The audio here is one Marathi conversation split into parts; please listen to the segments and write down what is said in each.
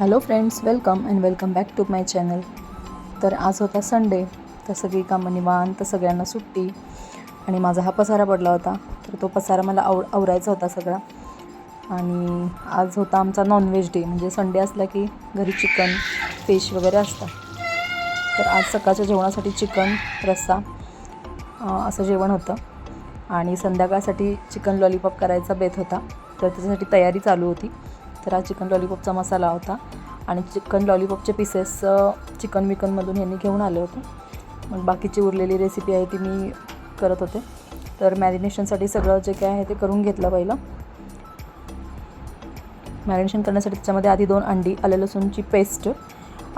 Hello friends, welcome back to my channel. तर आज होता संडे, तर सगळी कामं निवांत, सगळ्यांना सुट्टी आणि माझा हा पसारा पडला होता. तर तो पसारा मला आवरायचा होता सगळा. आणि आज होता आमचा नॉनव्हेज डे, म्हणजे संडे असला की घरी चिकन फिश वगैरे असतं. तर आज सकाळच्या जेवणासाठी चिकन रस्सा असं जेवण होतं आणि संध्याकाळसाठी चिकन लॉलीपॉप करायचा बेत होता. तर त्याच्यासाठी तयारी चालू होती. तर हा चिकन लॉलीपॉपचा मसाला होता आणि चिकन लॉलीपॉपचे पीसेस चिकनमधून ह्यांनी घेऊन आले होते. मग बाकीची उरलेली रेसिपी आहे ती मी करत होते. तर मॅरिनेशनसाठी सगळं जे काय आहे ते करून घेतलं पहिलं. मॅरिनेशन करण्यासाठी त्याच्यामध्ये आधी 2 अंडी, आलं लसूणची पेस्ट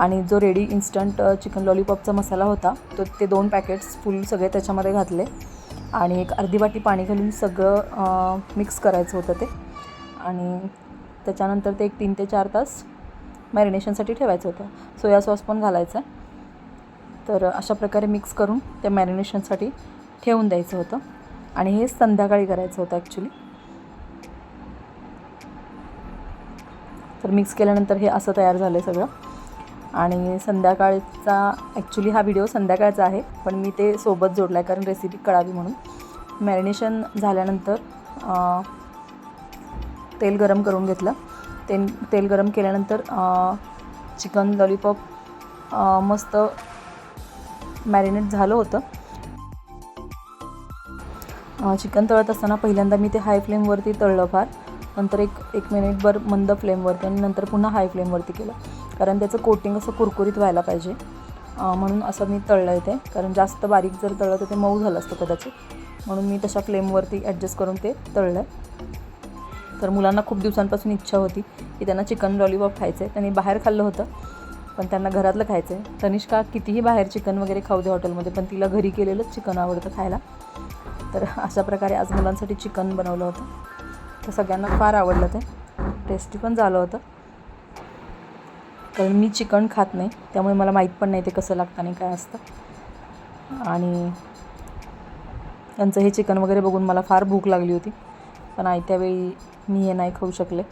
आणि जो रेडी इन्स्टंट चिकन लॉलीपॉपचा मसाला होता तो ते 2 पॅकेट्स फुल सगळे त्याच्यामध्ये घातले आणि एक अर्धी वाटी पाणी घालून सगळं मिक्स करायचं होतं ते. आणि त्याच्यानंतर ते एक 3 ते 4 तास मॅरिनेशनसाठी ठेवायचं होतं. सोया सॉस पण घालायचं आहे. तर अशा प्रकारे मिक्स करून ते मॅरिनेशनसाठी ठेवून द्यायचं होतं आणि हे संध्याकाळी करायचं होतं ॲक्च्युली. तर मिक्स केल्यानंतर हे असं तयार झालं आहे सगळं. आणि संध्याकाळचा ॲक्च्युली हा व्हिडिओ संध्याकाळचा आहे, पण मी ते सोबत जोडला आहे कारण रेसिपी कळावी म्हणून. मॅरिनेशन झाल्यानंतर तेल गरम करून घेतलं. तेल गरम केल्यानंतर चिकन लॉलीपॉप मस्त मॅरिनेट झालं होतं. चिकन तळत असताना पहिल्यांदा मी ते हाय फ्लेमवरती तळलं फार, नंतर एक मिनिटभर मंद फ्लेमवरती आणि नंतर पुन्हा हाय फ्लेमवरती केलं, कारण त्याचं कोटिंग असं कुरकुरीत व्हायला पाहिजे म्हणून असं मी तळलं आहे ते. कारण जास्त बारीक जर तळलं तर ते मऊ झालं असतं कदाचित, म्हणून मी तशा फ्लेमवरती ॲडजस्ट करून ते तळलं आहे. तर मुलांना खूप दिवसांपासून इच्छा होती की त्यांना चिकन लॉलीपॉप खायचं आहे. त्यांनी बाहेर खाल्लं होतं, पण त्यांना घरातलं खायचं आहे. तनिष्का कितीही बाहेर चिकन वगैरे खाऊ दे हॉटेलमध्ये, पण तिला घरी केलेलंच चिकन आवडतं खायला. तर अशा प्रकारे आज मुलांसाठी चिकन बनवलं होतं. तर सगळ्यांना फार आवडलं, ते टेस्टी पण झालं होतं. कारण मी चिकन खात नाही, त्यामुळे मला माहीत पण नाही ते कसं लागतं आणि काय असतं. आणि त्यांचं हे चिकन वगैरे बघून मला फार भूक लागली होती, पण आयत्या वेळी मी हे नाही खाऊ शकले.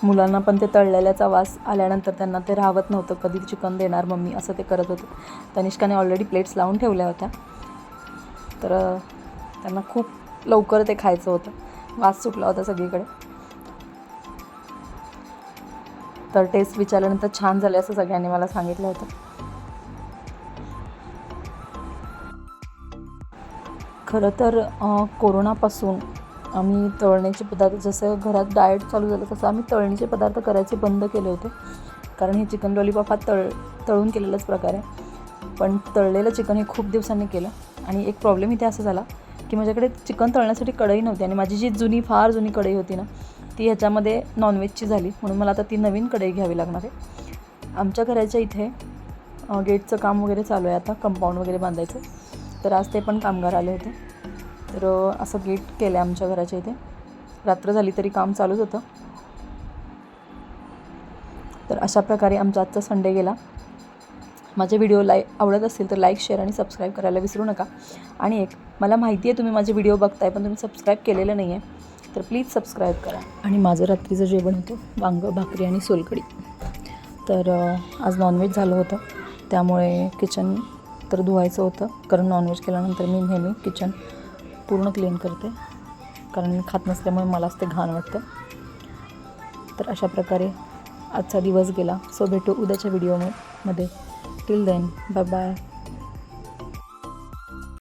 मुलांना पण ते तळलेल्याचा वास आल्यानंतर त्यांना ते राहत नव्हतं, कधी चिकन देणार मम्मी असं ते करत होते. तनिष्काने ऑलरेडी प्लेट्स लावून ठेवल्या होत्या, तर त्यांना खूप लवकर ते खायचं होतं. वास सुटला होता सगळीकडे. तर टेस्ट विचारल्यानंतर छान झाले असं सगळ्यांनी मला सांगितलं होतं. खरं तर कोरोनापासून आम्ही तळण्याचे पदार्थ, जसं घरात डाएट चालू झालं तसं आम्ही तळणीचे पदार्थ करायचे बंद केले होते. कारण हे चिकन लॉलीपॉप हा तळून केलेलाच प्रकार आहे, पण तळलेलं चिकन हे खूप दिवसांनी केलं. आणि एक प्रॉब्लेम इथे असा झाला की माझ्याकडे चिकन तळण्यासाठी कढई नव्हती आणि माझी जी फार जुनी कढई होती ना, ती ह्याच्यामध्ये नॉनव्हेजची झाली, म्हणून मला आता ती नवीन कढई घ्यावी लागणार आहे. आमच्या घराच्या इथे गेटचं काम वगैरे चालू आहे आता, कंपाऊंड वगैरे बांधायचं. तर आज ते पण कामगार आले होते. तर असं गेट केलं आहे आमच्या घराच्या इथे. रात्र झाली तरी काम चालूच होतं. तर अशा प्रकारे आमचा आजचा संडे गेला. माझे व्हिडिओ आवडत असतील तर लाईक, शेअर आणि सबस्क्राईब करायला विसरू नका. आणि एक, मला माहिती आहे तुम्ही माझे व्हिडिओ बघताय पण तुम्ही सबस्क्राईब केलेलं नाही आहे, तर प्लीज सबस्क्राईब करा. आणि माझं रात्रीचं जेवण होतं वांगं, भाकरी आणि सोलकढी. तर आज नॉनव्हेज झालं होतं, त्यामुळे किचन तर धुवायचं होतं, कारण नॉनव्हेज केल्यानंतर मी नेहमी किचन पूर्ण क्लीन करते, कारण मी खात नसल्यामुळे मलाच ते घाण वाटतं. तर अशा प्रकारे आजचा दिवस गेला. सो भेटू उद्याच्या व्हिडिओमध्ये. Till then, bye bye.